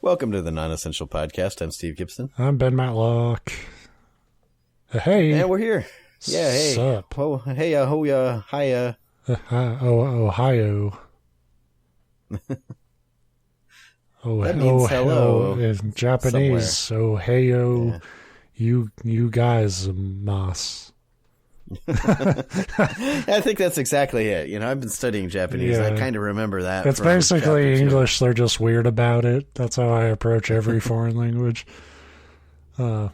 Welcome to the Non-Essential Podcast. I'm Steve Gibson. I'm Ben Matlock. Hey. And we're here. Yeah, hey. Sup? Oh, hey, hiya. Ohio. That means hello. In Japanese, somewhere. Ohio, yeah. you guys, mas. I think that's exactly it. You know, I've been studying Japanese. Yeah. I kind of remember that. It's basically English. They're just weird about it. That's how I approach every foreign language. It's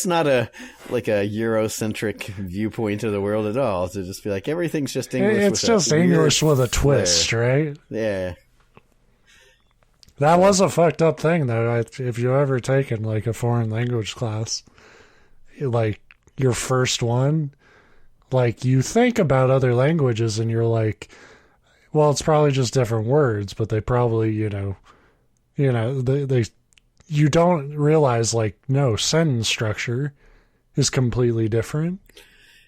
not a Eurocentric viewpoint of the world at all. To just be like everything's just English. It's just English with a twist, right? Yeah. That was a fucked up thing, though. If you ever taken like a foreign language class, like your first one, like you think about other languages and you're like, well, it's probably just different words, but they probably, you don't realize like, no, sentence structure is completely different.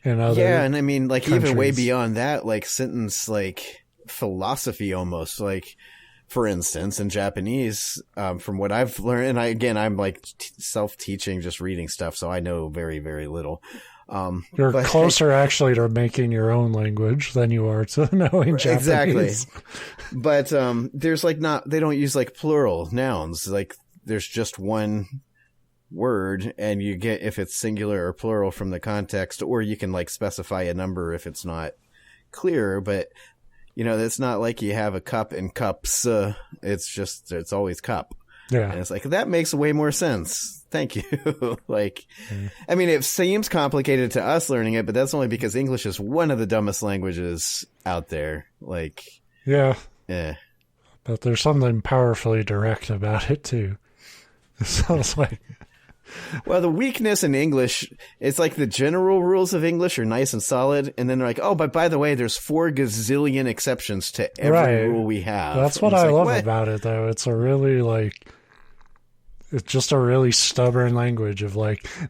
In other and I mean, like countries. Even way beyond that, like sentence, like philosophy almost, like. For instance, in Japanese, from what I've learned, and I'm like self-teaching, just reading stuff, so I know very, very little. You're closer actually to making your own language than you are to knowing Japanese. Exactly. But there's like they don't use like plural nouns. Like there's just one word, and you get if it's singular or plural from the context, or you can like specify a number if it's not clear, but. You know, it's not like you have a cup and cups. It's always cup. Yeah. And it's like, that makes way more sense. Thank you. I mean, it seems complicated to us learning it, but that's only because English is one of the dumbest languages out there. Yeah. But there's something powerfully direct about it, too. So it's like... Well, the weakness in English, it's like the general rules of English are nice and solid, and then they're like, oh, but by the way, there's 4 gazillion exceptions to every rule we have. That's what I love about it, though. It's a really, it's just a really stubborn language of,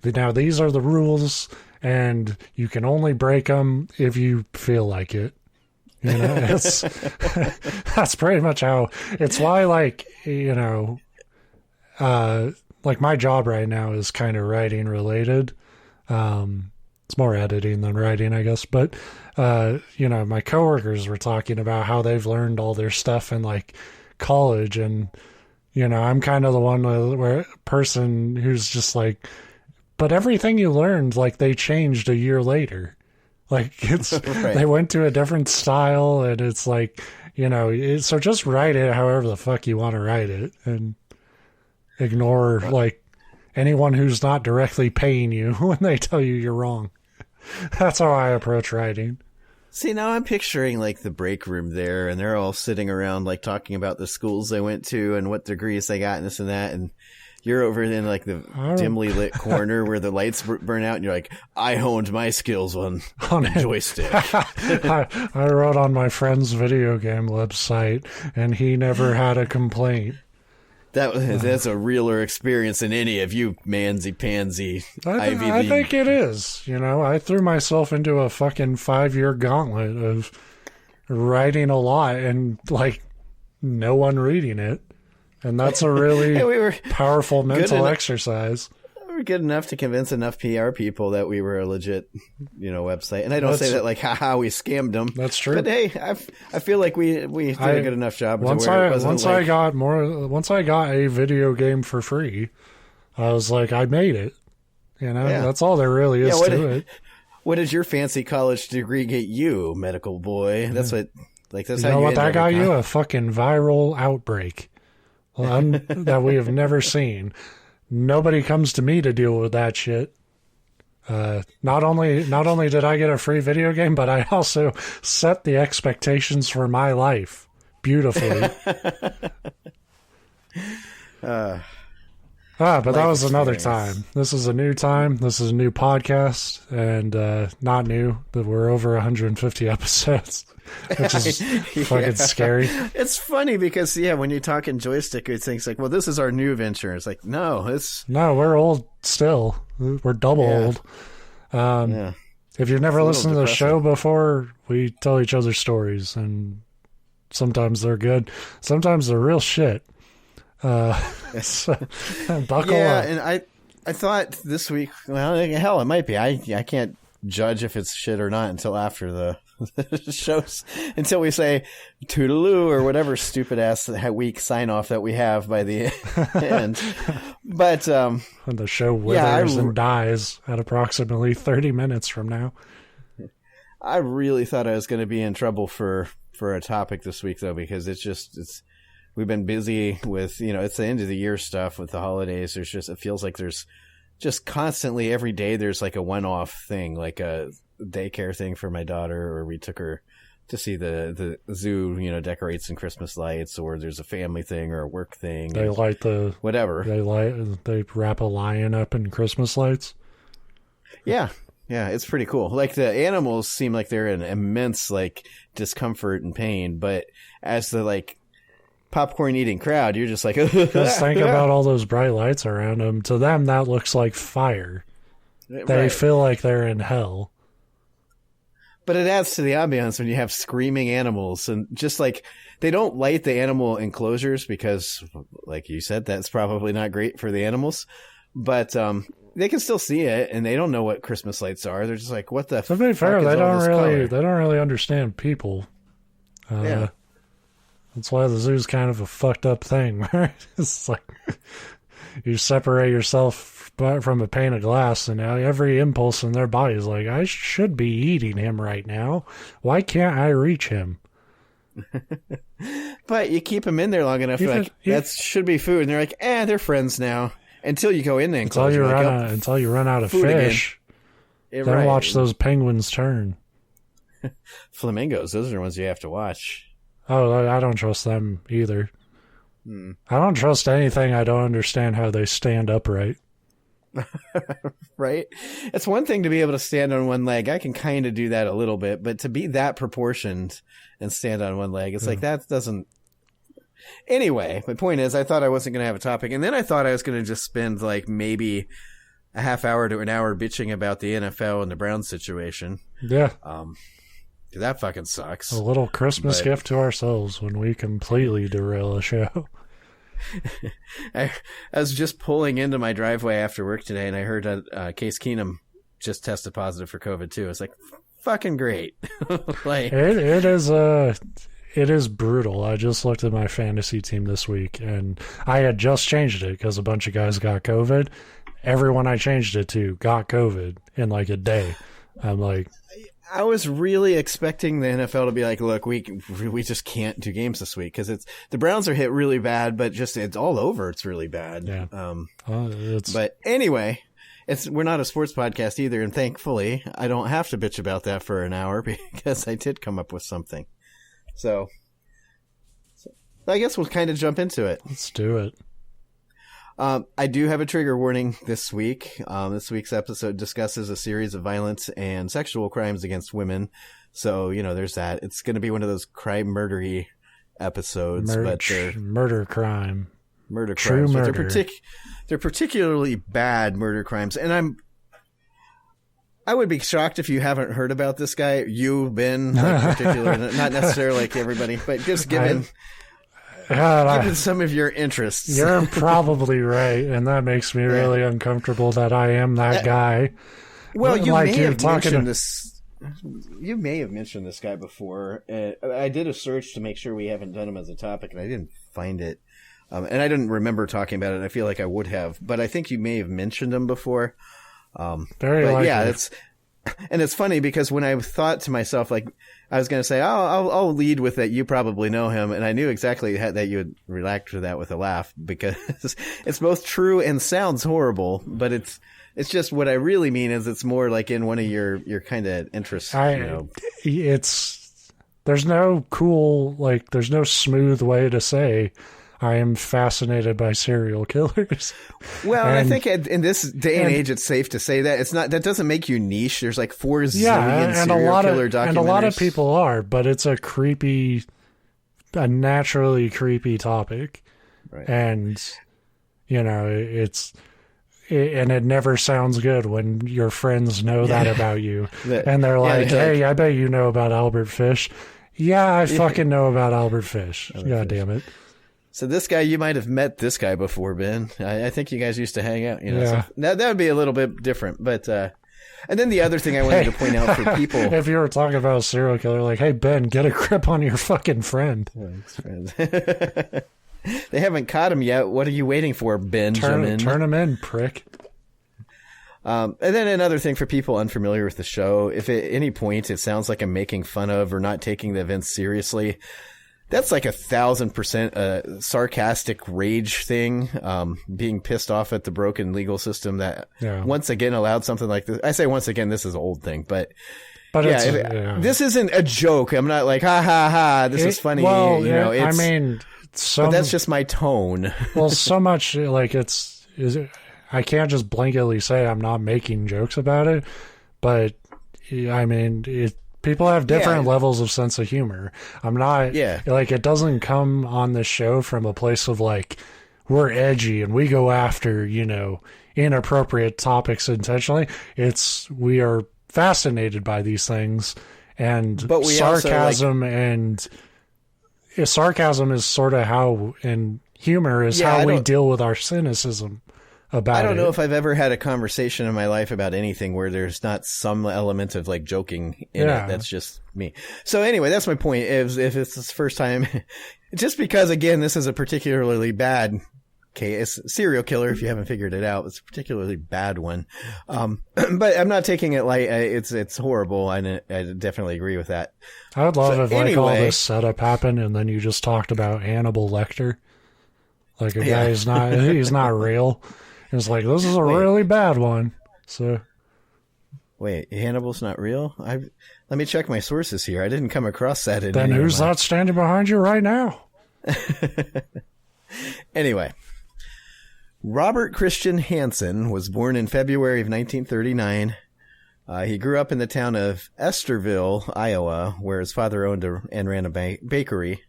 now these are the rules, and you can only break them if you feel like it. You know, that's pretty much how, it's why, my job right now is kind of writing related. It's more editing than writing, I guess. But, my coworkers were talking about how they've learned all their stuff in college. And, I'm kind of the one person who's just but everything you learned, they changed a year later. It's, right. They went to a different style and it's so just write it however the fuck you want to write it. And, ignore anyone who's not directly paying you when they tell you you're wrong. That's how I approach writing. See, now I'm picturing the break room there, and they're all sitting around talking about the schools they went to and what degrees they got and this and that, and you're over in the dimly lit corner where the lights burn out, and you're like, I honed my skills on a joystick. I wrote on my friend's video game website, and he never had a complaint. That's a realer experience than any of you mansy-pansy Ivy League. I think it is. I threw myself into a fucking 5-year gauntlet of writing a lot and, no one reading it. And that's a really powerful mental exercise. We were good enough to convince enough PR people that we were a legit, website. And I don't say that haha, we scammed them. That's true. But hey, I feel like we did a good enough job. Once I got a video game for free, I was like, I made it. That's all there really is to it. What did your fancy college degree get you, medical boy? That's what, that's how you what that got you? A fucking viral outbreak that we have never seen. Nobody comes to me to deal with that shit. Not only did I get a free video game, but I also set the expectations for my life beautifully. But that was another time. This is a new time. This is a new podcast, and not new, but we're over 150 episodes. Which is fucking scary. It's funny because, when you're talking joystick, it's things well, this is our new venture. It's no, we're old still. We're double old. If you've never listened to the show before, we tell each other stories, and sometimes they're good. Sometimes they're real shit. So, buckle up. And I thought this week, well, hell, it might be. I can't judge if it's shit or not until after the shows, until we say toodaloo or whatever stupid ass week sign off that we have by the end. But when the show withers and dies at approximately 30 minutes from now. I really thought I was going to be in trouble for a topic this week, though, because we've been busy with, it's the end of the year stuff with the holidays. It feels like there's just constantly every day there's like a one-off thing, like a daycare thing for my daughter, or we took her to see the zoo, decorate some Christmas lights, or there's a family thing or a work thing. They light the whatever. They wrap a lion up in Christmas lights. Yeah, it's pretty cool. Like the animals seem like they're in immense like discomfort and pain, but as the like popcorn eating crowd, you're just like, just think about all those bright lights around them. To them, that looks like fire. They feel like they're in hell. But it adds to the ambiance when you have screaming animals, and just like they don't light the animal enclosures because, like you said, that's probably not great for the animals. But they can still see it, and they don't know what Christmas lights are. They're just like, "What the?" To be fair, they don't really understand people. Yeah. That's why the zoo's kind of a fucked up thing, right? It's like you separate yourself from a pane of glass, and now every impulse in their body is like, I should be eating him right now. Why can't I reach him? But you keep them in there long enough, that should be food, and they're like, they're friends now. Until you go in there, until you run out of fish. Then watch those penguins turn. Flamingos, those are the ones you have to watch. Oh, I don't trust them either. I don't trust anything I don't understand how they stand upright. Right? It's one thing to be able to stand on one leg. I can kind of do that a little bit, but to be that proportioned and stand on one leg, it's like that doesn't... Anyway, my point is I thought I wasn't going to have a topic, and then I thought I was going to just spend like maybe a half hour to an hour bitching about the NFL and the Browns situation. Yeah. That fucking sucks. A little Christmas gift to ourselves when we completely derail a show. I was just pulling into my driveway after work today, and I heard Case Keenum just tested positive for COVID too. It's like fucking great. Like it is brutal. I just looked at my fantasy team this week, and I had just changed it because a bunch of guys got COVID. Everyone I changed it to got COVID in like a day. I'm like, I was really expecting the NFL to be like, look, we just can't do games this week because the Browns are hit really bad, but just it's all over. It's really bad. Yeah. But anyway, we're not a sports podcast either, and thankfully I don't have to bitch about that for an hour because I did come up with something. So I guess we'll kind of jump into it. Let's do it. I do have a trigger warning this week. This week's episode discusses a series of violence and sexual crimes against women. So, there's that. It's going to be one of those crime-murdery episodes. Murder crime. Murder True crimes. murder. They're particularly bad murder crimes. And I would be shocked if you haven't heard about this guy. You've been particular, not necessarily like everybody, but just given some of your interests. You're probably right, and that makes me really uncomfortable that I am that guy. Well, you may have mentioned this. You may have mentioned this guy before. I did a search to make sure we haven't done him as a topic, and I didn't find it. And I didn't remember talking about it, and I feel like I would have. But I think you may have mentioned him before. Very likely. Yeah, it's funny because when I thought to myself, like, I was going to say, I'll lead with that. You probably know him. And I knew exactly that you would react to that with a laugh because it's both true and sounds horrible, but it's just what I really mean is it's more like in one of your kind of interests. There's no there's no smooth way to say I am fascinated by serial killers. Well, and I think in this day and age, it's safe to say that it's not. That doesn't make you niche. There's like 4 zillion serial killer documentaries, and a lot of people are, but it's a naturally creepy topic, right. And it never sounds good when your friends know that about you, and they're like, "Hey, I bet you know about Albert Fish." Yeah, I fucking know about Albert Fish. God damn it. So this guy, you might have met this guy before, Ben. I think you guys used to hang out. You know, Yeah. so that would be a little bit different. But and then the other thing I wanted to point out for people, if you were talking about a serial killer, like, hey Ben, get a grip on your fucking friend. Thanks, friend. They haven't caught him yet. What are you waiting for, Benjamin? Turn him in, prick. And then another thing for people unfamiliar with the show, if at any point it sounds like I'm making fun of or not taking the events seriously, that's like 1,000% sarcastic rage thing, being pissed off at the broken legal system that once again allowed something like this. I say once again, this is an old thing, but this isn't a joke. I'm not like, ha ha ha, this is funny. Well, I mean, but that's just my tone. Well, so much like I can't just blanketly say I'm not making jokes about it, but I mean, people have different levels of sense of humor. I'm not, like, it doesn't come on the show from a place of like, we're edgy and we go after, inappropriate topics intentionally. We are fascinated by these things, and sarcasm sarcasm is sort of how, and humor is how we deal with our cynicism. I don't know if I've ever had a conversation in my life about anything where there's not some element of like joking in it. That's just me. So anyway, that's my point. If it's the first time, just because again, this is a particularly bad case, serial killer, if you haven't figured it out, it's a particularly bad one. But I'm not taking it light. It's horrible. I definitely agree with that. I would love if like all this setup happened and then you just talked about Hannibal Lecter. Like a guy he's not real. It's like, this is a really bad one. So, wait, Hannibal's not real? Let me check my sources here. I didn't come across that. Then who's that standing behind you right now? Anyway, Robert Christian Hansen was born in February of 1939. He grew up in the town of Esterville, Iowa, where his father owned and ran a bakery.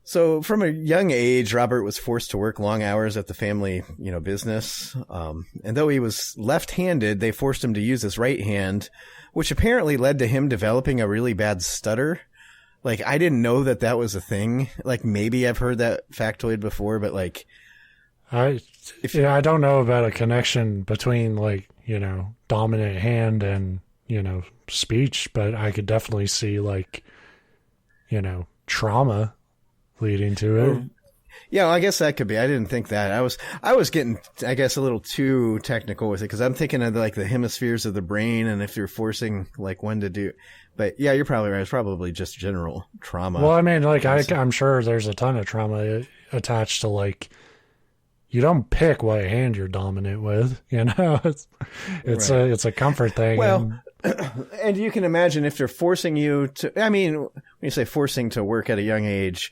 So from a young age, Robert was forced to work long hours at the family, business. And though he was left-handed, they forced him to use his right hand, which apparently led to him developing a really bad stutter. Like, I didn't know that was a thing. Like, maybe I've heard that factoid before, but like, I don't know about a connection between like, dominant hand and, speech, but I could definitely see like, trauma leading to it. Yeah, I guess that could be. I didn't think that. I was getting, I guess, a little too technical with it because I'm thinking of like the hemispheres of the brain, and if you're forcing like one to do. But yeah, you're probably right. It's probably just general trauma. Well, I mean, like I'm sure there's a ton of trauma attached to like, you don't pick what hand you're dominant with. It's right. It's a comfort thing. Well. And you can imagine if they're forcing you to. I mean, when you say forcing to work at a young age.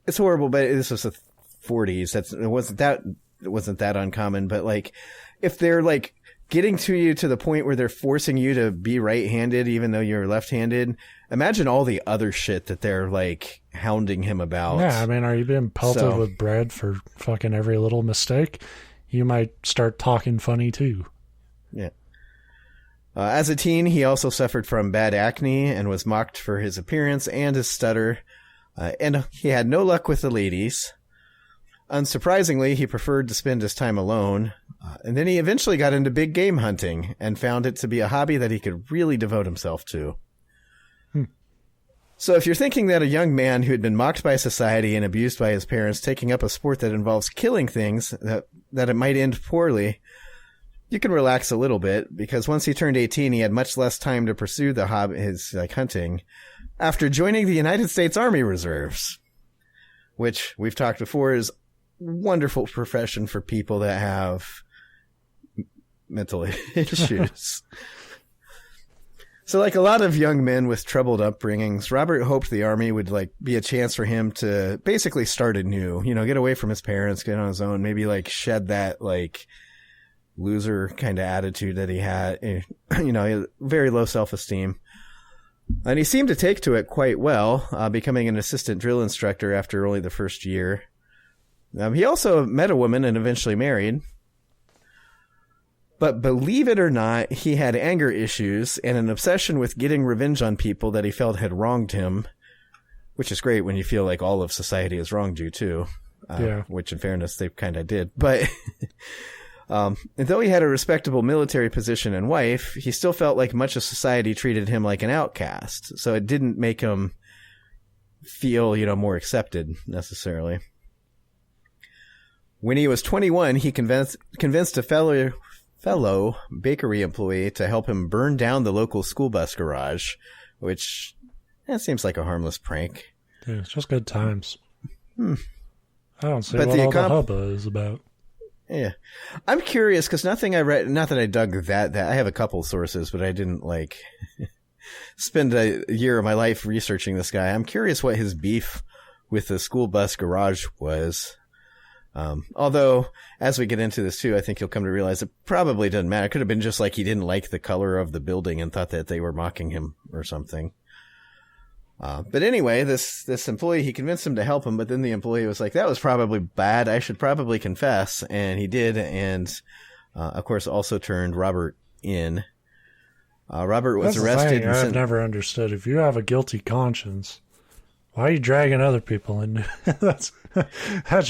It's horrible, but this was the 40s. It wasn't that uncommon. But like, if they're like getting to you to the point where they're forcing you to be right-handed, even though you're left-handed, imagine all the other shit that they're like hounding him about. Yeah, I mean, are you being pelted with bread for fucking every little mistake? You might start talking funny too. Yeah. As a teen, he also suffered from bad acne and was mocked for his appearance and his stutter. And he had no luck with the ladies. Unsurprisingly, he preferred to spend his time alone. And then he eventually got into big game hunting and found it to be a hobby that he could really devote himself to. So if you're thinking that a young man who had been mocked by society and abused by his parents taking up a sport that involves killing things, that it might end poorly, you can relax a little bit, because once he turned 18, he had much less time to pursue the hobby, his hunting, after joining the United States Army Reserves, which we've talked before is a wonderful profession for people that have mental issues. So like a lot of young men with troubled upbringings, Robert hoped the Army would like be a chance for him to basically start anew, get away from his parents, get on his own, maybe like shed that like loser kind of attitude that he had, very low self-esteem. And he seemed to take to it quite well, becoming an assistant drill instructor after only the first year. He also met a woman and eventually married. But believe it or not, he had anger issues and an obsession with getting revenge on people that he felt had wronged him, which is great when you feel like all of society has wronged you too. Which in fairness, they kind of did. But and though he had a respectable military position and wife, he still felt like much of society treated him like an outcast. So it didn't make him feel, more accepted necessarily. When he was 21, he convinced a fellow bakery employee to help him burn down the local school bus garage, which seems like a harmless prank. Yeah, it's just good times. I don't see what all the hubbub is about. Yeah. I'm curious, because nothing I read, not that I dug that I have a couple sources, but I didn't, spend a year of my life researching this guy. I'm curious what his beef with the school bus garage was. Although, as we get into this too, I think you'll come to realize it probably doesn't matter. It could have been just like he didn't like the color of the building and thought that they were mocking him or something. But anyway, this employee, he convinced him to help him, but then the employee was like, that was probably bad. I should probably confess. And he did. And, of course, also turned Robert in. Robert was arrested. I've never understood. If you have a guilty conscience, why are you dragging other people in? That's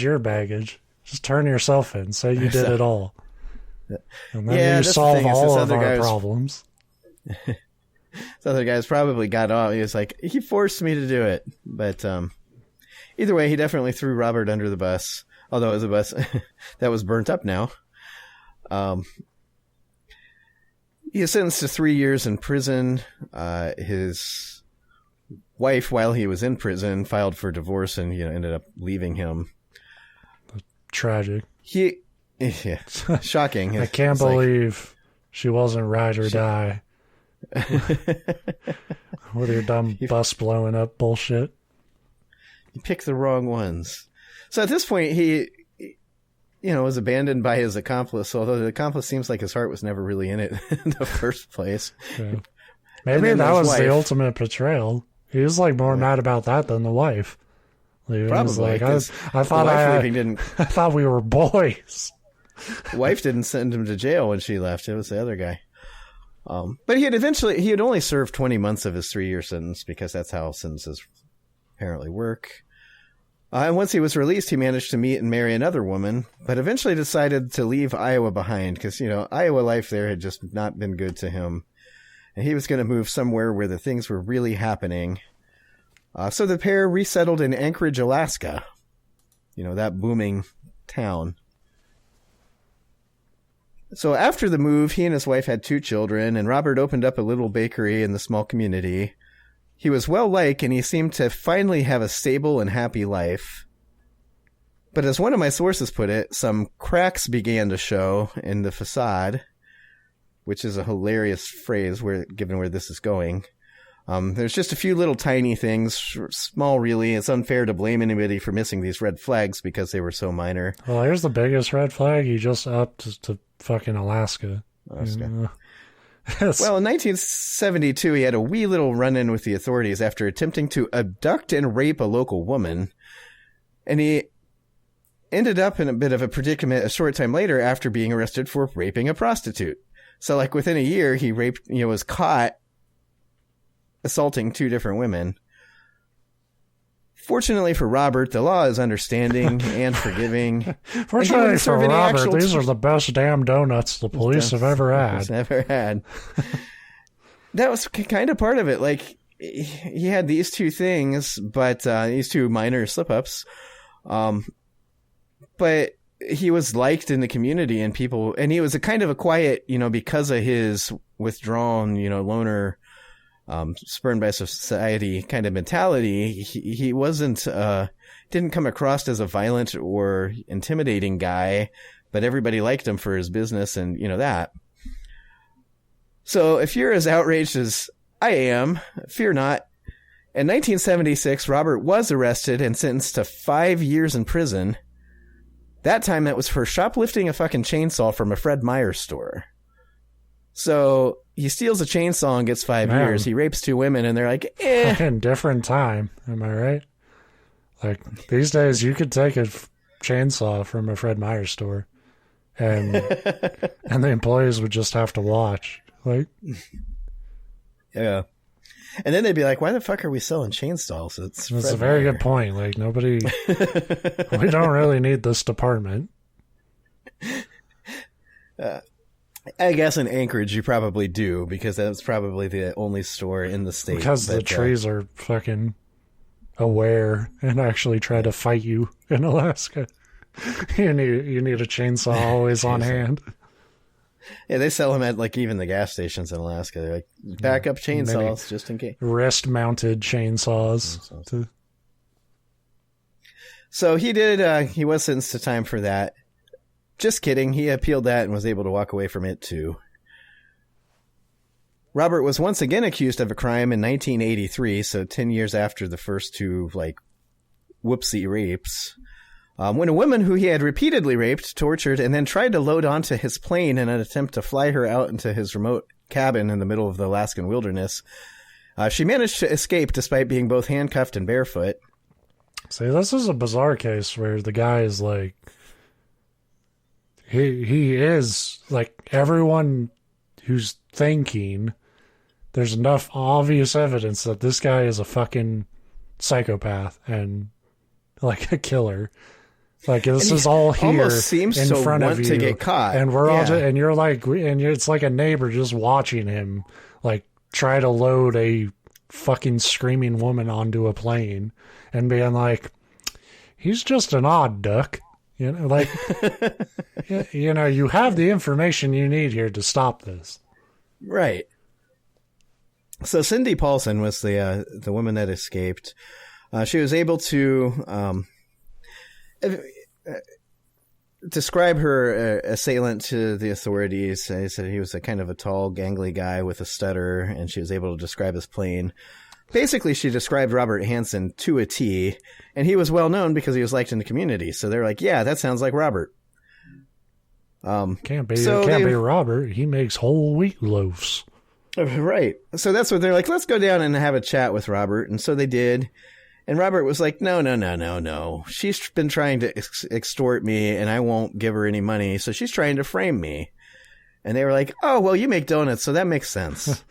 your baggage. Just turn yourself in. Say you did it all. And then you solve all of our problems. This other guy's probably got off. He was like, he forced me to do it. But either way, he definitely threw Robert under the bus. Although it was a bus that was burnt up now. He was sentenced to 3 years in prison. His wife, while he was in prison, filed for divorce and ended up leaving him. Tragic. Shocking. I can't believe she wasn't ride or die. With your dumb bus blowing up bullshit. You picked the wrong ones. So at this point, he was abandoned by his accomplice, although the accomplice seems like his heart was never really in it in the first place. Yeah. Maybe that was the ultimate betrayal. He was more mad about that than the wife. Probably. I thought we were boys. The wife didn't send him to jail when she left. It was the other guy. But he had only served 20 months of his 3-year sentence because that's how sentences apparently work. And once he was released, he managed to meet and marry another woman, but eventually decided to leave Iowa behind because, Iowa life there had just not been good to him. And he was going to move somewhere where the things were really happening. So the pair resettled in Anchorage, Alaska. That booming town. So after the move, he and his wife had 2 children, and Robert opened up a little bakery in the small community. He was well-liked, and he seemed to finally have a stable and happy life. But as one of my sources put it, some cracks began to show in the facade, which is a hilarious phrase given where this is going. There's just a few little tiny things, small really. It's unfair to blame anybody for missing these red flags because they were so minor. Well, here's the biggest red flag. He just upped to fucking Alaska. Well, in 1972, he had a wee little run-in with the authorities after attempting to abduct and rape a local woman. And he ended up in a bit of a predicament a short time later after being arrested for raping a prostitute. So, within a year, he was caught assaulting 2 different women. Fortunately for Robert, the law is understanding and forging. Fortunately for Robert, these are the best damn donuts the police have ever had. That was kind of part of it. He had these 2 things, but these 2 minor slip-ups. But he was liked in the community and people, and he was a kind of a quiet, because of his withdrawn, loner, spurned by society kind of mentality. He wasn't, didn't come across as a violent or intimidating guy, but everybody liked him for his business and, that. So if you're as outraged as I am, fear not. In 1976, Robert was arrested and sentenced to 5 years in prison. That time that was for shoplifting a fucking chainsaw from a Fred Meyer store. So he steals a chainsaw and gets 5 years. He rapes 2 women and they're like, Fucking different time. Am I right? These days you could take a chainsaw from a Fred Meyer store and the employees would just have to watch. Like, yeah. And then they'd be like, why the fuck are we selling chainsaws? That's a very good point. Like, nobody, we don't really need this department. I guess in Anchorage you probably do, because that's probably the only store in the state. Because the trees are fucking aware and actually try to fight you in Alaska. You need a chainsaw always on hand. Yeah, they sell them at like even the gas stations in Alaska. They're like backup chainsaws just in case. Wrist-mounted chainsaws. So he was sentenced to time for that. Just kidding. He appealed that and was able to walk away from it too. Robert was once again accused of a crime in 1983, so 10 years after the first two, like, whoopsie rapes. When a woman who he had repeatedly raped, tortured, and then tried to load onto his plane in an attempt to fly her out into his remote cabin in the middle of the Alaskan wilderness, she managed to escape despite being both handcuffed and barefoot. See, this is a bizarre case where the guy is like, he is, like, everyone who's thinking, there's enough obvious evidence that this guy is a fucking psychopath and, like, a killer. Like, this is all here seems in front of you to get caught. And we're all and you're like, it's like a neighbor just watching him, like, try to load a fucking screaming woman onto a plane and being like, he's just an odd duck. You know, like, you know, you have the information you need here to stop this. Right. So Cindy Paulson was the woman that escaped. She was able to describe her assailant to the authorities. They said he was a kind of a tall, gangly guy with a stutter, and she was able to describe his plane. Basically, she described Robert Hansen to a T, and he was well known because he was liked in the community. So they're like, yeah, that sounds like Robert. Can't be Robert. He makes whole wheat loaves. Right. So that's what they're like, let's go down and have a chat with Robert. And so they did. And Robert was like, no. She's been trying to extort me, and I won't give her any money. So she's trying to frame me. And they were like, oh, well, you make donuts, so that makes sense.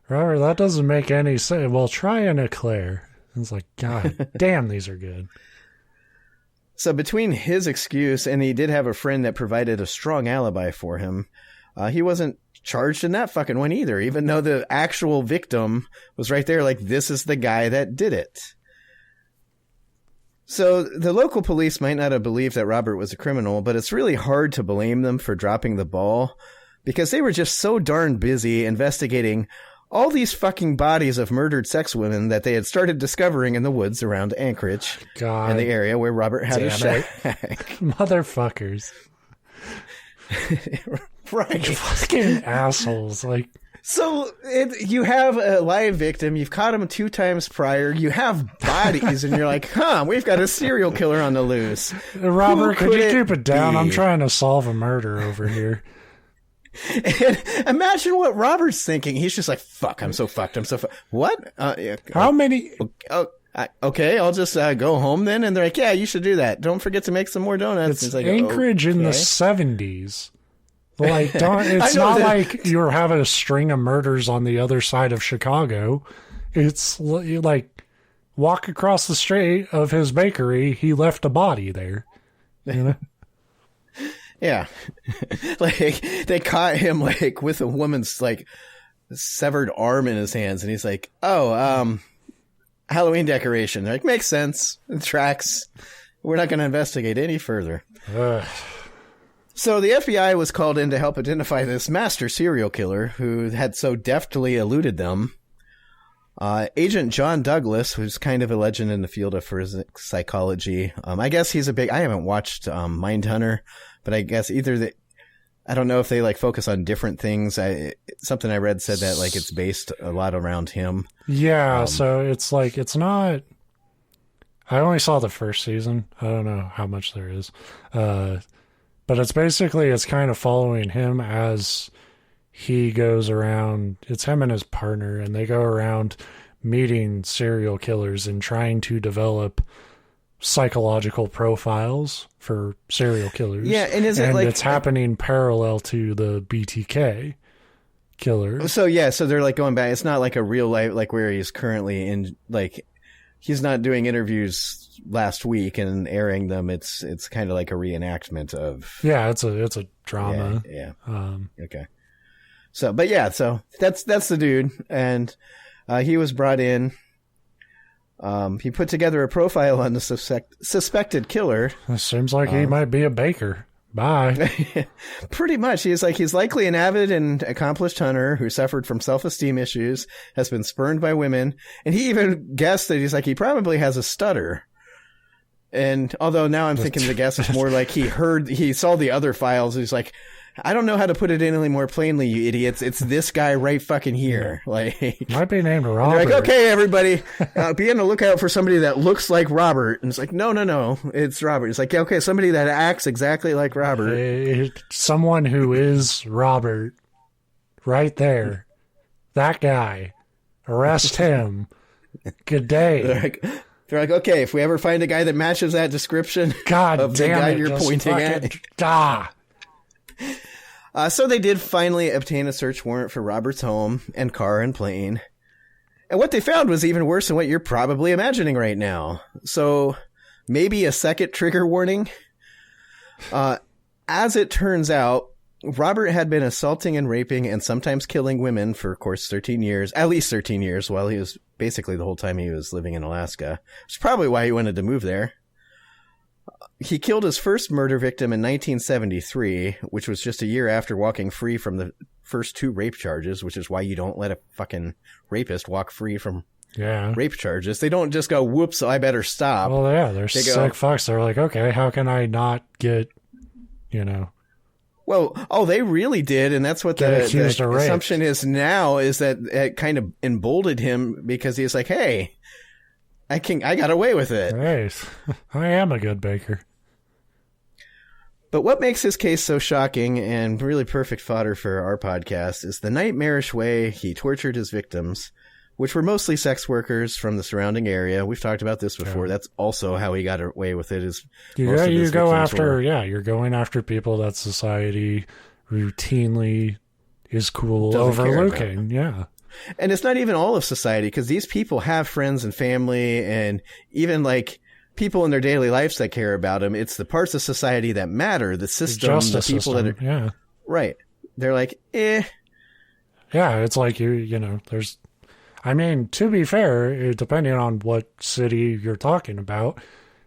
Robert, that doesn't make any sense. Well, try an eclair. It's like, God damn, these are good. So between his excuse, and he did have a friend that provided a strong alibi for him, he wasn't charged in that fucking one either, even though the actual victim was right there like, this is the guy that did it. So the local police might not have believed that Robert was a criminal, but it's really hard to blame them for dropping the ball because they were just so darn busy investigating all these fucking bodies of murdered sex women that they had started discovering in the woods around Anchorage and the area where Robert had a shack. Motherfuckers. Right. Fucking assholes. Like, so you have a live victim. You've caught him 2 times prior. You have bodies, and you're like, we've got a serial killer on the loose. Robert, could you keep it down? I'm trying to solve a murder over here. And imagine what Robert's thinking. He's just like, fuck, I'm so fucked. What? How many? Okay, I'll just go home then. And they're like, yeah, you should do that. Don't forget to make some more donuts. It's like, Anchorage in the 70s. Like, it's not like you're having a string of murders on the other side of Chicago. It's like, walk across the street of his bakery, he left a body there. You know? Yeah. Like, they caught him, like, with a woman's, like, severed arm in his hands, and he's like, Halloween decoration. They're like, makes sense. It tracks. We're not going to investigate any further. So the FBI was called in to help identify this master serial killer who had so deftly eluded them. Agent John Douglas, who's kind of a legend in the field of forensic psychology. I guess he's I haven't watched Mindhunter, but I guess I don't know if they like focus on different things. Something I read said that like it's based a lot around him. Yeah, so it's like, it's not, I only saw the first season. I don't know how much there is. But it's kind of following him as he goes around. It's him and his partner, and they go around meeting serial killers and trying to develop psychological profiles for serial killers. Yeah, and it's happening parallel to the BTK Killer. So yeah, so they're like going back. It's not like a real life, like where he's currently in, like he's not doing interviews last week and airing them. It's kind of like a reenactment of. Yeah, it's a drama. Yeah. Okay. So, but yeah, so that's the dude, and he was brought in. He put together a profile on the suspected killer. It seems like he might be a baker. Bye. Pretty much. He's likely an avid and accomplished hunter who suffered from self-esteem issues, has been spurned by women, and he even guessed that he probably has a stutter. And although now I'm thinking the guess is more like he saw the other files, he's like, I don't know how to put it in any more plainly, you idiots. It's this guy right fucking here. Like, might be named Robert. They're like, okay, everybody, be on the lookout for somebody that looks like Robert. And it's like, no, it's Robert. It's like, yeah, okay, somebody that acts exactly like Robert. Someone who is Robert, right there. That guy. Arrest him. Good day. They're like, okay, if we ever find a guy that matches that description God of the damn guy it, you're pointing at. So they did finally obtain a search warrant for Robert's home and car and plane. And what they found was even worse than what you're probably imagining right now. So maybe a second trigger warning. As it turns out, Robert had been assaulting and raping and sometimes killing women for, of course, at least 13 years, while he was basically the whole time he was living in Alaska. Which is probably why he wanted to move there. He killed his first murder victim in 1973, which was just a year after walking free from the first 2 rape charges, which is why you don't let a fucking rapist walk free from rape charges. They don't just go, whoops, I better stop. Well, yeah, they're sick fucks. They're like, okay, how can I not get, Well, they really did, and that's what the assumption is now, is that it kind of emboldened him because he's like, hey, I got away with it. Nice. I am a good baker. But what makes his case so shocking and really perfect fodder for our podcast is the nightmarish way he tortured his victims, which were mostly sex workers from the surrounding area. We've talked about this before. Yeah. That's also how he got away with it. You're going after people that society routinely is cool overlooking. Yeah. And it's not even all of society, because these people have friends and family and even like people in their daily lives that care about them. It's the parts of society that matter, the system, the people that are right. They're like, eh. Yeah, it's like there's. I mean, to be fair, depending on what city you're talking about,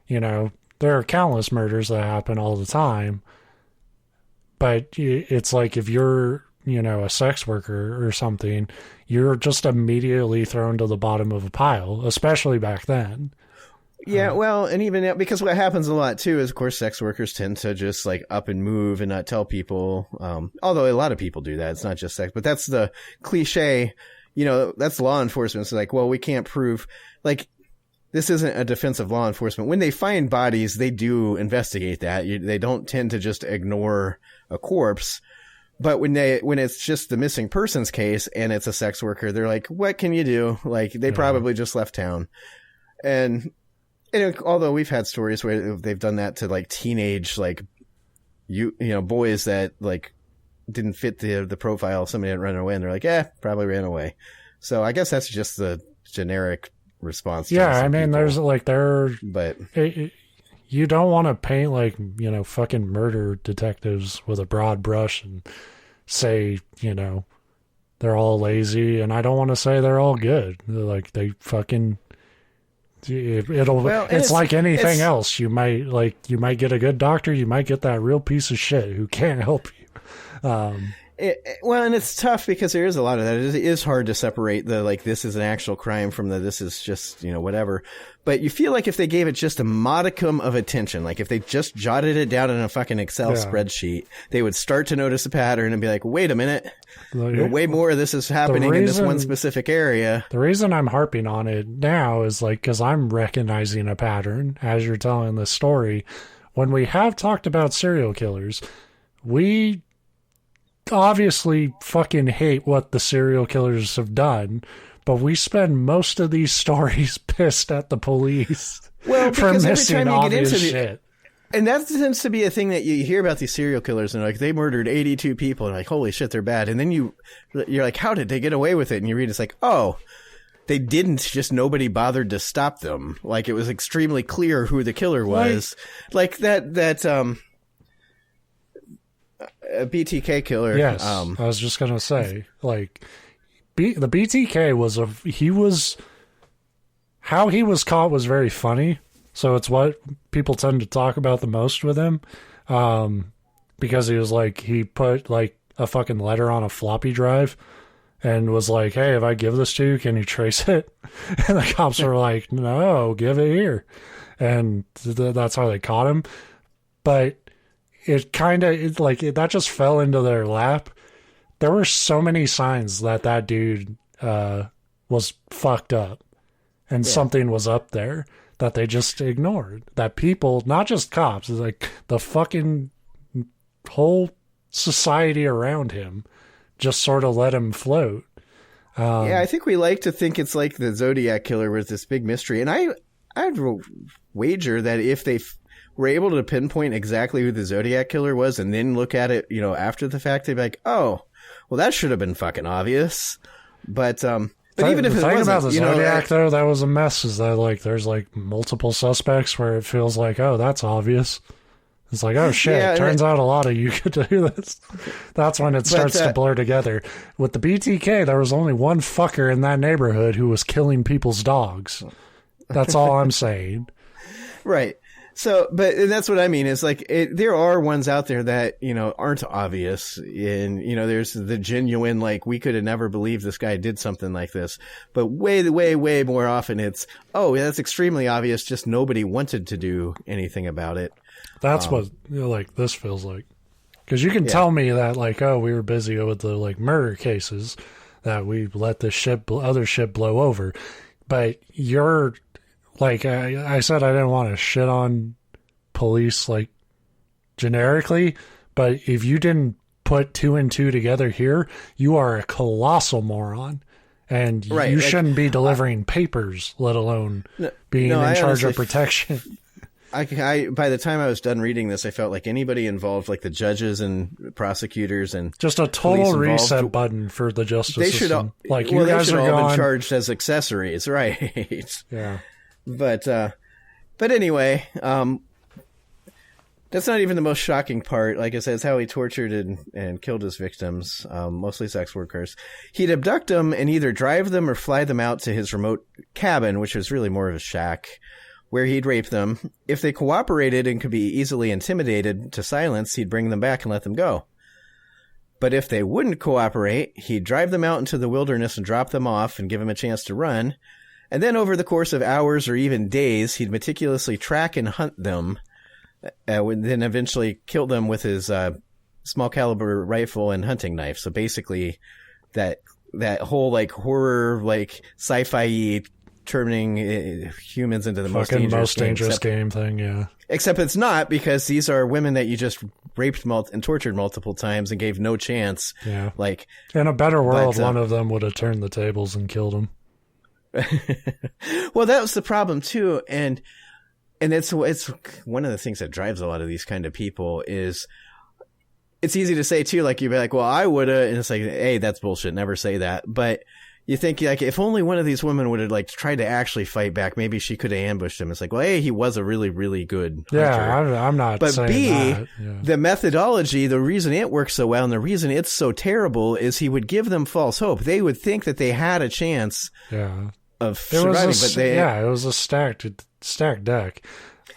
there are countless murders that happen all the time. But it's like if you're, a sex worker or something, you're just immediately thrown to the bottom of a pile, especially back then. Yeah, well, and even now, because what happens a lot too is, of course, sex workers tend to just like up and move and not tell people. Although a lot of people do that. It's not just sex, but that's the cliche. That's law enforcement. It's like, well, we can't prove, like, this isn't a defense of law enforcement. When they find bodies, they do investigate that. They don't tend to just ignore a corpse. But when it's just the missing persons case and it's a sex worker, they're like, what can you do? Like, they probably just left town. And although we've had stories where they've done that to like teenage, like, boys that like, didn't fit the profile of somebody that ran away, and they're like, probably ran away. So I guess that's just the generic response. Yeah, I mean, people. But you don't want to paint like, fucking murder detectives with a broad brush and say, they're all lazy, and I don't want to say they're all good. Like, they fucking, it's like anything else. You might get a good doctor, you might get that real piece of shit who can't help you. And it's tough because there is a lot of that. It is hard to separate the, like, this is an actual crime from this is just, whatever. But you feel like if they gave it just a modicum of attention, like if they just jotted it down in a fucking Excel spreadsheet, they would start to notice a pattern and be like, wait a minute, way more of this is happening in this one specific area. The reason I'm harping on it now is like, because I'm recognizing a pattern as you're telling this story. When we have talked about serial killers, we obviously fucking hate what the serial killers have done, but we spend most of these stories pissed at the police. Well, for because every missing time you get obvious into the, shit. and that tends to be a thing that you hear about these serial killers, and like they murdered 82 people, and like holy shit, they're bad. And then you're like, how did they get away with it? And you read, it's like, oh, they didn't. Just nobody bothered to stop them. Like it was extremely clear who the killer was. Like that Btk Killer. Yes, I was just gonna say, like, the BTK how he was caught was very funny. So it's what people tend to talk about the most with him, because he was like, he put like a fucking letter on a floppy drive and was like, hey, if I give this to you, can you trace it? And the cops were like, no, give it here. And that's how they caught him. But it kind of that just fell into their lap. There were so many signs that dude was fucked up and something was up there that they just ignored. That people, not just cops, like the fucking whole society around him just sort of let him float. Yeah, I think we like to think it's like the Zodiac Killer was this big mystery. And I'd wager that if they were able to pinpoint exactly who the Zodiac Killer was and then look at it, after the fact, they'd be like, oh, well, that should have been fucking obvious. But even if it wasn't, about the Zodiac, though, that was a mess. Is that like there's like multiple suspects where it feels like, oh, that's obvious. It's like, oh shit! Yeah, turns out a lot of you could do this. That's when it starts to blur together. With the BTK, there was only one fucker in that neighborhood who was killing people's dogs. That's all I'm saying. Right. So, and that's what I mean is like, there are ones out there that, aren't obvious. And, there's the genuine, like, we could have never believed this guy did something like this. But way, way, way more often it's, oh, that's extremely obvious. Just nobody wanted to do anything about it. That's what, like, this feels like. Because you can tell me that, like, oh, we were busy with the, like, murder cases, that we let this other shit blow over. But you're... Like I said, I didn't want to shit on police like generically, but if you didn't put 2 and 2 together here, you are a colossal moron, and you shouldn't be delivering papers, let alone being in charge of protection. I by the time I was done reading this, I felt like anybody involved, like the judges and prosecutors and just a total reset button for the justice system. You guys are all been charged as accessories, right? Yeah. But anyway, that's not even the most shocking part. Like I said, it's how he tortured and killed his victims, mostly sex workers. He'd abduct them and either drive them or fly them out to his remote cabin, which was really more of a shack, where he'd rape them. If they cooperated and could be easily intimidated to silence, he'd bring them back and let them go. But if they wouldn't cooperate, he'd drive them out into the wilderness and drop them off and give them a chance to run. And then over the course of hours or even days, he'd meticulously track and hunt them, then eventually kill them with his small caliber rifle and hunting knife. So basically, that whole like horror, like sci-fi turning humans into the most dangerous game thing, yeah. Except it's not, because these are women that you just raped and tortured multiple times and gave no chance. Yeah. Like in a better world, one of them would have turned the tables and killed him. Well, that was the problem too, and it's one of the things that drives a lot of these kind of people is it's easy to say too, like you'd be like, well, I woulda, and it's like, hey, that's bullshit, never say that. But you think like if only one of these women would have like tried to actually fight back, maybe she could have ambushed him. It's like, well, A, he was a really, really good hunter. Yeah, I'm not. But saying B, that. Yeah. The methodology, the reason it works so well, and the reason it's so terrible is he would give them false hope. They would think that they had a chance. Yeah. Of surviving, it was a stacked deck.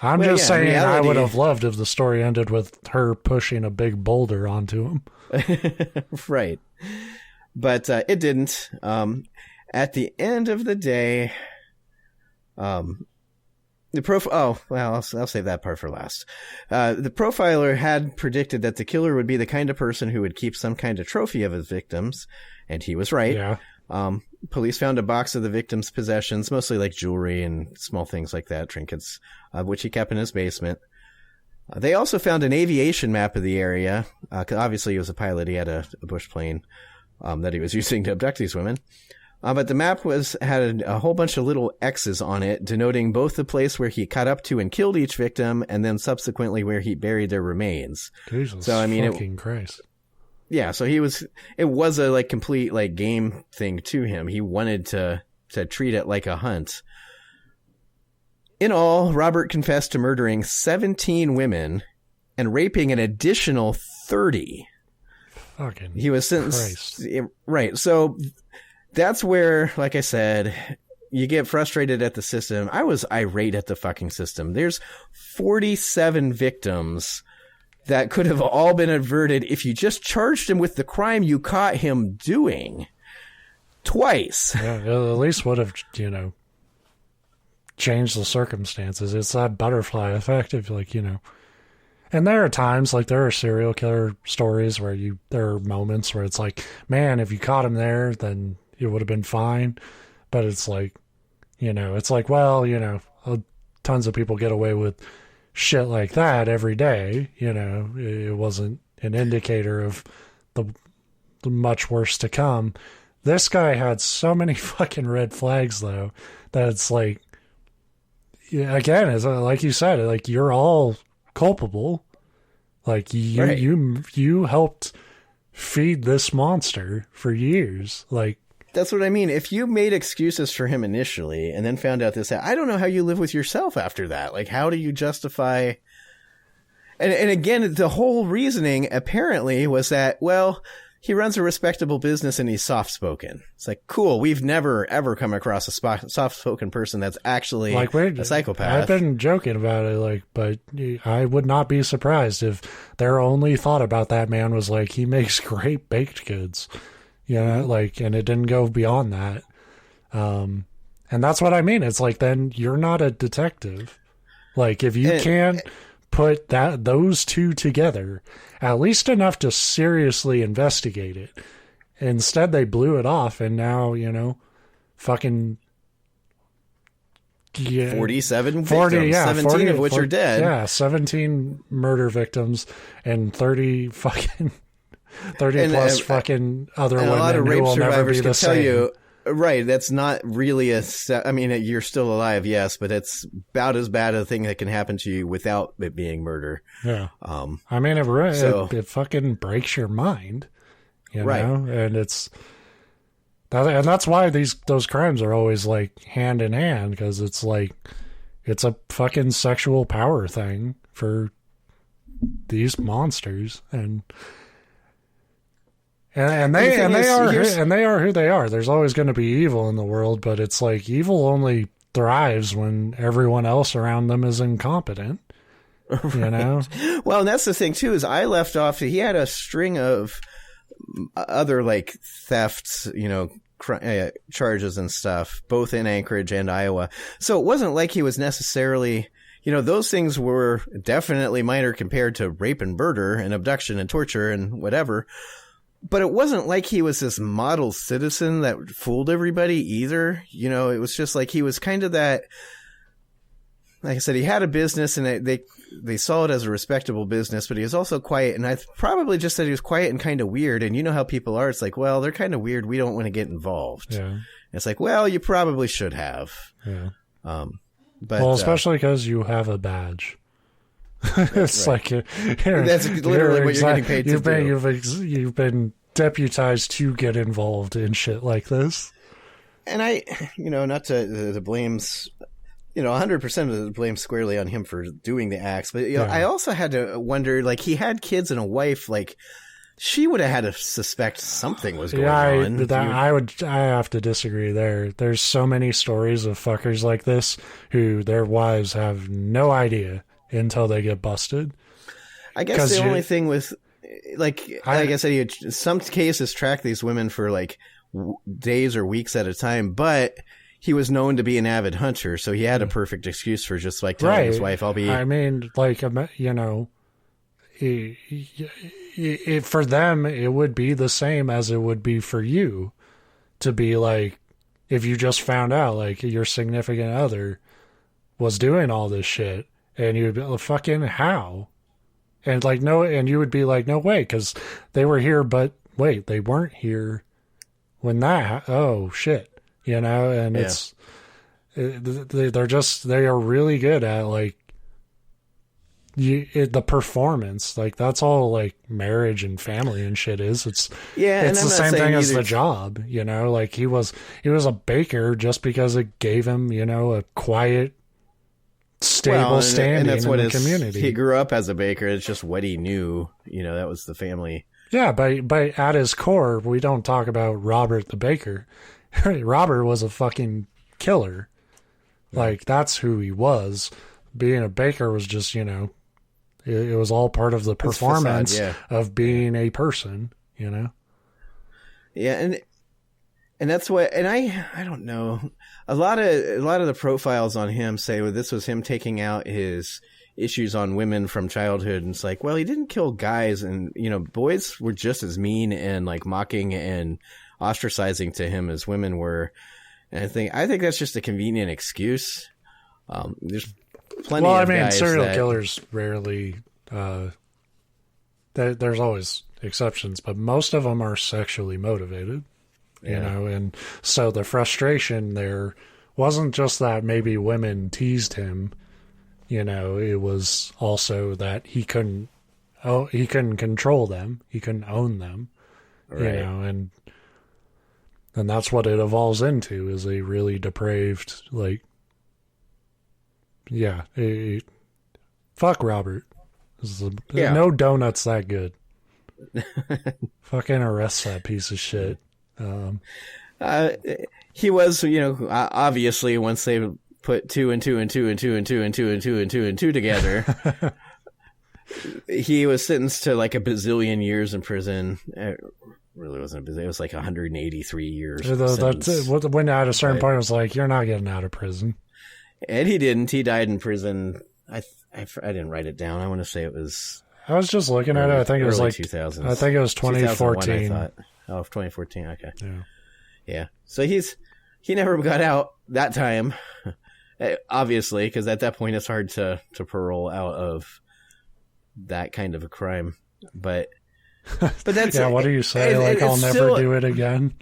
I'm just saying, reality, I would have loved if the story ended with her pushing a big boulder onto him. Right. But it didn't. At the end of the day, I'll save that part for last. The profiler had predicted that the killer would be the kind of person who would keep some kind of trophy of his victims, and he was right. Yeah. Police found a box of the victim's possessions, mostly like jewelry and small things like that, trinkets, which he kept in his basement. They also found an aviation map of the area. 'Cause obviously he was a pilot. He had a bush plane that he was using to abduct these women. But the map had a whole bunch of little X's on it, denoting both the place where he cut up to and killed each victim, and then subsequently where he buried their remains. Jesus fucking Christ. Yeah, so it was a like complete like game thing to him. He wanted to treat it like a hunt. In all, Robert confessed to murdering 17 women and raping an additional 30. Fucking he was sentenced. Christ. Right. So that's where, like I said, you get frustrated at the system. I was irate at the fucking system. There's 47 victims that could have all been averted if you just charged him with the crime you caught him doing twice. Yeah, at least would have, changed the circumstances. It's that butterfly effect of and there are times, like there are serial killer stories where there are moments where it's like, man, if you caught him there, then it would have been fine. But it's like, it's like, well, tons of people get away with shit like that every day. It wasn't an indicator of the much worse to come. This guy had so many fucking red flags, though, that it's like, again, as like you said, like you're all culpable. Like you helped feed this monster for years. Like, that's what I mean. If you made excuses for him initially and then found out this, I don't know how you live with yourself after that. Like, how do you justify? And again, the whole reasoning apparently was that, well, he runs a respectable business and he's soft-spoken. It's like, cool. We've never, ever come across a soft-spoken person that's actually a psychopath. I've been joking about it, but I would not be surprised if their only thought about that man was like, he makes great baked goods, and it didn't go beyond that. And that's what I mean. It's like, then you're not a detective. Like, if you can't put those two together, at least enough to seriously investigate it. Instead, they blew it off, and now, fucking 47 victims, 17 of which are dead. Yeah, 17 murder victims and 30 fucking 30 plus fucking other women a lot of rape who will never be the same. You, right, that's not really I mean, you're still alive, yes, but it's about as bad a thing that can happen to you without it being murder. Yeah. I mean, it fucking breaks your mind, right. And that's why those crimes are always like hand in hand, because it's like, it's a fucking sexual power thing for these monsters, and they are who they are. There's always going to be evil in the world, but it's like evil only thrives when everyone else around them is incompetent. Right. Well, and that's the thing too, is I left off, he had a string of other like thefts, charges and stuff, both in Anchorage and Iowa. So it wasn't like he was necessarily, those things were definitely minor compared to rape and murder and abduction and torture and whatever. But it wasn't like he was this model citizen that fooled everybody either. It was just like he was kind of that, like I said, he had a business and they saw it as a respectable business, but he was also quiet. And I probably just said he was quiet and kind of weird. And you know how people are. It's like, well, they're kind of weird. We don't want to get involved. Yeah. And it's like, well, you probably should have. Yeah. But especially because you have a badge. It's right. Like that's literally what you're getting paid to do. You've been deputized to get involved in shit like this. And I, not to blames, 100% of the blame squarely on him for doing the acts, but I also had to wonder, like, he had kids and a wife, like, she would have had to suspect something was going on. I have to disagree there. There's so many stories of fuckers like this who their wives have no idea until they get busted. I guess the only thing with, like I said, some cases track these women for like days or weeks at a time, but he was known to be an avid hunter, so he had a perfect excuse for just like telling his wife, "I'll be." I mean, like, for them, it would be the same as it would be for you to be like, if you just found out like your significant other was doing all this shit. And you'd be like, fucking how? And like, no, and you would be like, no way, because they were here, but wait, they weren't here when oh shit. you know, and they are really good at like the performance. Like that's all like marriage and family and shit is. It's the same thing as the job, you know, like he was a baker just because it gave him, you know, a quiet, stable standing in the community. He grew up as a baker. It's just what he knew, you know, that was the family. Yeah, but at his core, we don't talk about Robert the baker. Robert was a fucking killer. Like, that's who he was. Being a baker was just, you know, it was all part of the performance of being a person, you know? Yeah, and that's what, and I don't know. A lot of the profiles on him say, well, this was him taking out his issues on women from childhood. And it's like, well, he didn't kill guys, and, you know, boys were just as mean and like mocking and ostracizing to him as women were. And I think that's just a convenient excuse. There's plenty of guys. Well, I mean, serial killers rarely, there's always exceptions, but most of them are sexually motivated, you know, and so the frustration there wasn't just that maybe women teased him, you know, it was also that he couldn't control them, he couldn't own them, you know, and that's what it evolves into, is a really depraved, like, fuck Robert. No donuts that good. Fucking arrest that piece of shit. He was, you know, obviously once they put two and two together, he was sentenced to like a bazillion years in prison. It really wasn't a bazillion. It was like 183 years. When at a certain point, it was like, you're not getting out of prison. And he didn't. He died in prison. I didn't write it down. I want to say it was... I was just looking at it. I think it was like 2000s. I think it was 2014. I thought. Oh, 2014. Okay. Yeah. So he never got out that time, obviously, because at that point it's hard to parole out of that kind of a crime. But that's what do you say? Like, I'll never do it again.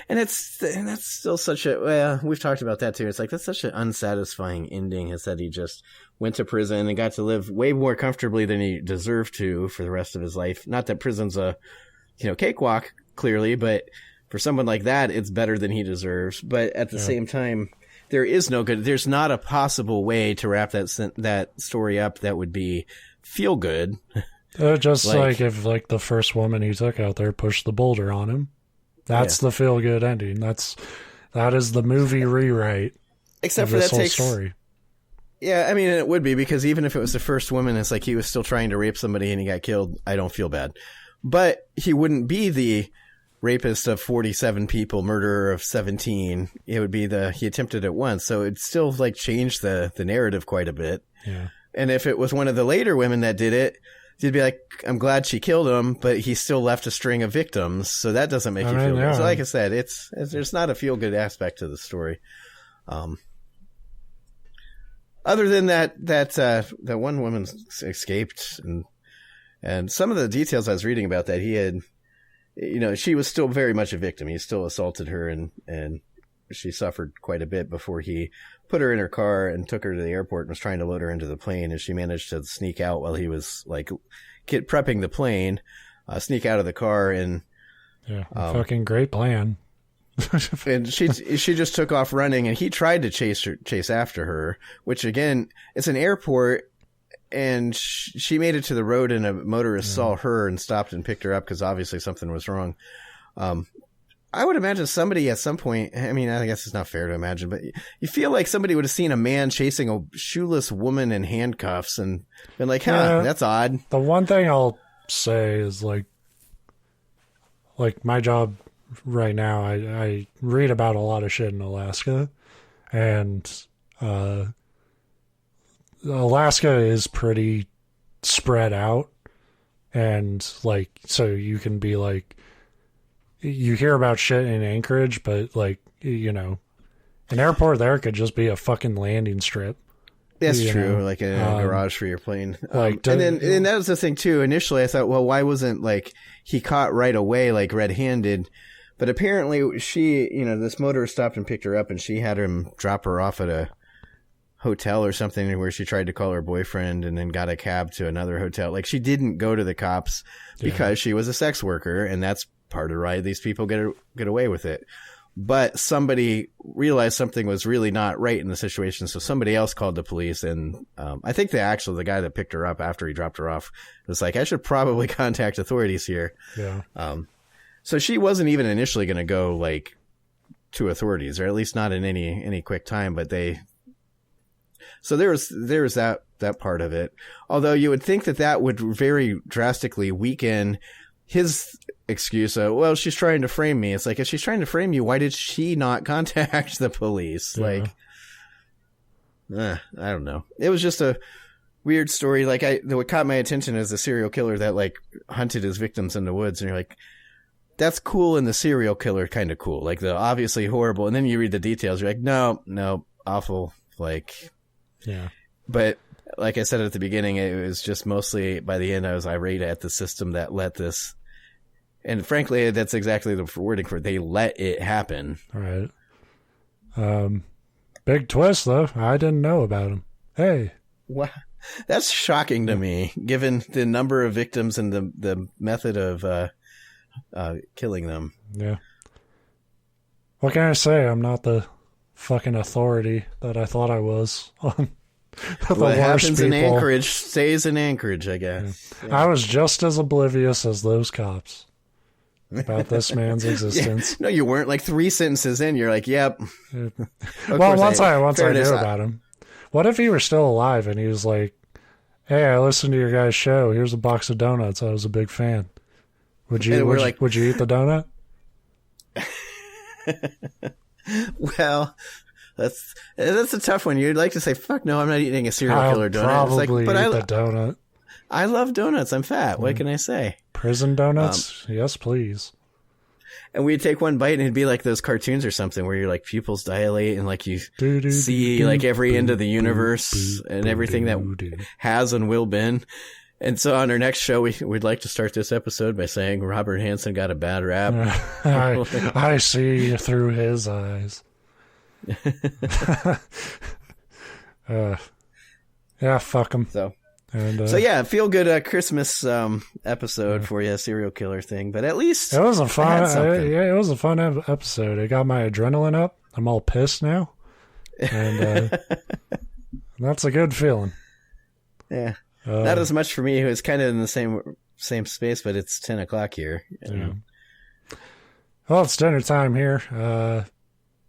And that's still such a, well, we've talked about that too. It's like, that's such an unsatisfying ending, is that he just went to prison and got to live way more comfortably than he deserved to for the rest of his life. Not that prison's a, you know, cakewalk, clearly, but for someone like that, it's better than he deserves. But at the same time, there's not a possible way to wrap that story up that would be feel good. Just like if like the first woman he took out there pushed the boulder on him. That's the feel good ending. That is the movie rewrite. Except for that whole story. Yeah, I mean, it would be, because even if it was the first woman, it's like he was still trying to rape somebody and he got killed. I don't feel bad. But he wouldn't be the rapist of 47 people, murderer of 17. It would be he attempted it once. So it'd still like change the narrative quite a bit. Yeah. And if it was one of the later women that did it, you'd be like, I'm glad she killed him, but he still left a string of victims. So that doesn't make you feel good. So like I said, there's not a feel good aspect to the story. Other than that one woman escaped, and some of the details I was reading about that, he had, you know, she was still very much a victim. He still assaulted her, and she suffered quite a bit before he put her in her car and took her to the airport and was trying to load her into the plane. And she managed to sneak out while he was like prepping the plane, sneak out of the car, and fucking great plan. And she just took off running, and he tried to chase after her, which again, it's an airport, and she made it to the road, and a motorist saw her and stopped and picked her up because obviously something was wrong. I would imagine somebody at some point, I mean, I guess it's not fair to imagine, but you feel like somebody would have seen a man chasing a shoeless woman in handcuffs and been like, that's odd. The one thing I'll say is like my job right now, I read about a lot of shit in Alaska, and Alaska is pretty spread out, and like, so you can be like, you hear about shit in Anchorage, but like, you know, an airport there could just be a fucking landing strip. That's true. Like a garage for your plane. And that was the thing too. Initially I thought, well, why wasn't like he caught right away, like red-handed? But apparently she, this motorist stopped and picked her up, and she had him drop her off at a hotel or something where she tried to call her boyfriend and then got a cab to another hotel. Like, she didn't go to the cops because she was a sex worker, and that's part of why these people get away with it. But somebody realized something was really not right in the situation, so somebody else called the police, and I think the guy that picked her up after he dropped her off was like, I should probably contact authorities here. Yeah. So she wasn't even initially going to go like to authorities, or at least not in any quick time. But so there was that part of it. Although you would think that would very drastically weaken his excuse. Well, she's trying to frame me. It's like, if she's trying to frame you, why did she not contact the police? Yeah. Like, I don't know. It was just a weird story. Like, what caught my attention is the serial killer that like hunted his victims in the woods, and you're like, that's cool in the serial killer kind of cool, like the obviously horrible. And then you read the details, you're like, no, awful. Like, yeah. But like I said at the beginning, it was just mostly by the end, I was irate at the system that let this. And frankly, that's exactly the wording for it. They let it happen. Right. Big twist though. I didn't know about him. Hey. Wow. That's shocking to me, given the number of victims and the method of, killing them. Yeah. What can I say? I'm not the fucking authority that I thought I was on what happens in Anchorage stays in Anchorage, I guess. Yeah. I was just as oblivious as those cops about this man's existence. No, you weren't. Like 3 sentences in, you're like, yep. Well, once I knew about him. What if he were still alive and he was like, hey, I listened to your guys' show. Here's a box of donuts. I was a big fan. Would you eat the donut? Well, that's a tough one. You'd like to say, fuck no, I'm not eating a serial killer donut. Probably eat the donut. I love donuts. I'm fat. What can I say? Prison donuts? Yes, please. And we'd take one bite and it'd be like those cartoons or something where your like pupils dilate and like you see like every end of the universe and everything that has and will been. And so on our next show, we'd like to start this episode by saying Robert Hansen got a bad rap. I see through his eyes. Yeah, fuck him. So yeah, feel good Christmas episode for you, serial killer thing. But at least it was a fun. It was a fun episode. It got my adrenaline up. I'm all pissed now, and that's a good feeling. Yeah. Not as much for me, who is kind of in the same space, but it's 10 o'clock here. Yeah. Well, it's dinner time here. I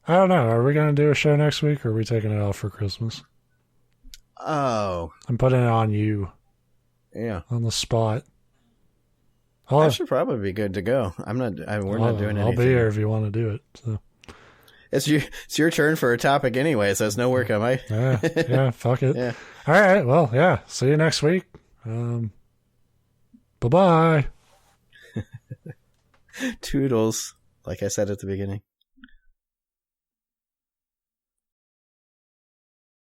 don't know. Are we going to do a show next week, or are we taking it off for Christmas? Oh. I'm putting it on you. Yeah. On the spot. I should probably be good to go. We're not doing anything. I'll be here if you want to do it. So. It's your turn for a topic anyway, so it's no work on my... Yeah, fuck it. Yeah. All right, well, yeah, see you next week. Bye-bye. Toodles, like I said at the beginning.